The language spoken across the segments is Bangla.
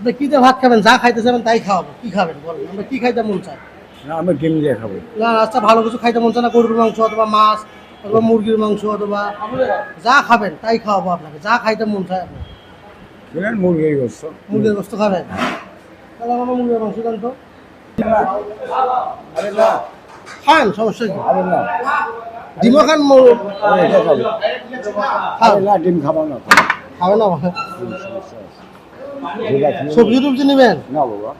আপনি কি দিয়ে ভাত খাবেন? যা খাইতে চাবেন তাই খাওয়াবো। কি খাবেন বলেন? আমরা কি খাইতে মন চায়? না আমি ডিম দিয়ে খাবো। না আচ্ছা, ভালো কিছু খাইতে মন চায় না? গরুর মাংস অথবা মাছ অথবা মুরগির মাংস অথবা যা খাবেন তাই খাওয়াবো আপনাকে, যা খাইতে মন চায় আপনার। শুনেন মুরগির গোস্ত। মুরগির গোস্ত খাবেন? তাহলে আমার মুরগির মাংস দেন তো। আরে না, খান, সমস্যা কি? আরে না, ডিমও খান, আমি এটা খাবো। খান। আরে না, ডিম খাবো না। খাবে না মানে? যেটা খেলে- সবজি টুবজি নেবেন? না বাবা।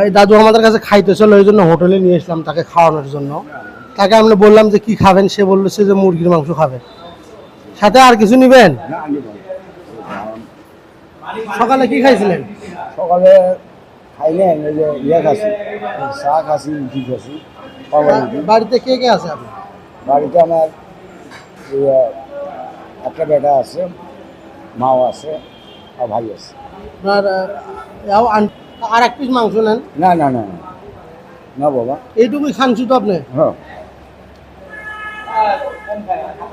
এই দাদু আমাদের কাছে খাইতে চলো, ওই জন্য হোটেলে নিয়ে এসলাম তাকে খাওয়ানোর জন্য। তাকে আমরা বললাম যে কি খাবেন, সে বললো সে যে মুরগির মাংস খাবে। সাথে আর কিছু নিবেন? না, আমি খাবো। সকালে কি খাইছিলেন? সকালে খাইলেন ওই যে ইয়ে খাসি, চা খাসি, রুটি খাসি, পাওয়া রুটি। বাড়িতে কে কে আছে আপনার? বাড়িতে আমার ইয়ে, একটা বেটা আছে, মাও আছে, আর ভাই আছে। আপনার আর এক পিস মাংস নেন। না না না না, না বাবা। এইটুকুই খান শুধু আপনি? হ্যাঁ,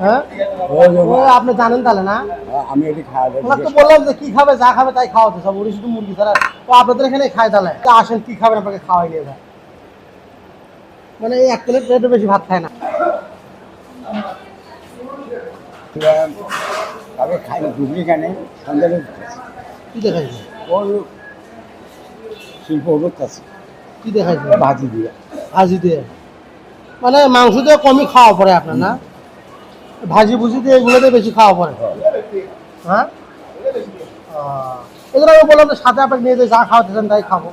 হ্যাঁ, ওই যে ও আপনি জানেন তাহলে না? আমি এটি খাওয়া দাওয়া ওনাকে তো বললাম যে কি খাবে, যা খাবে তাই খাওয়াতে সব, উনি শুধু মুরগি ছাড়া। তো আপনাদের এখানে খায় তাহলে তা আসেন, কি খাবেন আপনাকে খাওয়াই নিয়ে যায়। মানে এই এক প্লেট প্লেটের বেশি ভাত খায় না। আগে খাই ডুবলি খানে সন্ধ্যালে কি দেখাইছে? ওই শিল্প ওর কাছে কি দেখাইছে? ভাজি দিয়ে। ভাজি দিয়ে? মানে মাংস দিয়ে কমই খাওয়া পড়ে আপনার না? ভাজি ভুজি দিয়ে এগুলোতে বেশি খাওয়া পড়ে। হ্যাঁ, এগুলো আমি বললাম যে সাথে আপনাকে নিয়ে যে যা খাওয়াতে চান তাই খাবো।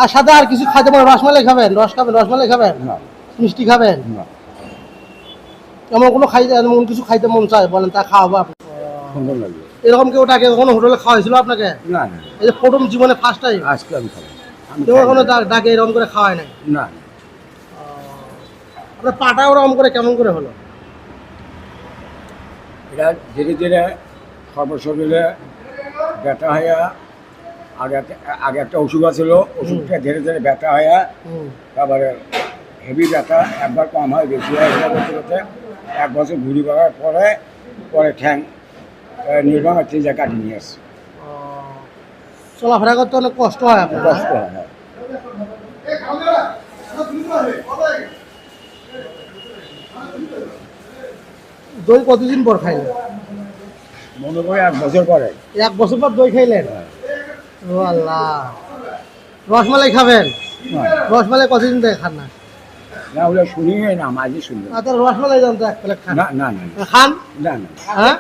আর সাথে আর কিছু খাইতে পারেন? রসমালাই খাবেন? রস খাবেন? রসমালাই খাবেন? না মিষ্টি খাবেন? না, এমন কোনো খাইতে, এমন কিছু খাইতে মন চায় বলেন, তা খাওয়াবো আপনি। সুন্দর লাগবে। এরকম কেউ তাকে কখনো হোটেলে খাওয়াইছিল আপনাকে? না না, এই যে প্রথম জীবনে ফার্স্ট টাইম? আজকে আমি খাবো। আমি কেউ খাই এখনো না। ডাকে এরকম করে খাওয়ায় নাই? না, আপনার পাটা ওরকম করে কেমন করে হলো? এটা ধীরে ধীরে সর্বশরীরে ব্যথা হয়ে আগে আগে একটা ওষুধ আছিল, ওষুধটা ধীরে ধীরে ব্যথা হয়ে হুম। তারপরে হেভি ব্যথা একবার কম হয়, বেশি হয়, এটা করতে করতে 1 বছর ঘুরি করার পরে পরে ঠ্যাং নির্বাণ যা কাটি নিয়ে আসছে। চলাফেরা করতে অনেক কষ্ট হয় আপনার? কষ্ট হয়। হ্যাঁ। দই কতদিন পর খাইলেন? মনে করি 1 বছর পরে। 1 বছর পর দই খাইলেন? ও আল্লাহ। রসমালাই খাবেন? না, রসমালাই কতদিন থেকে খান না? না ওগুলো শুনি না, মাঝে শুনলাম। তাহলে রসমালাই জানতো 1 প্লেট খান। না না না না, খান? না না, হ্যাঁ,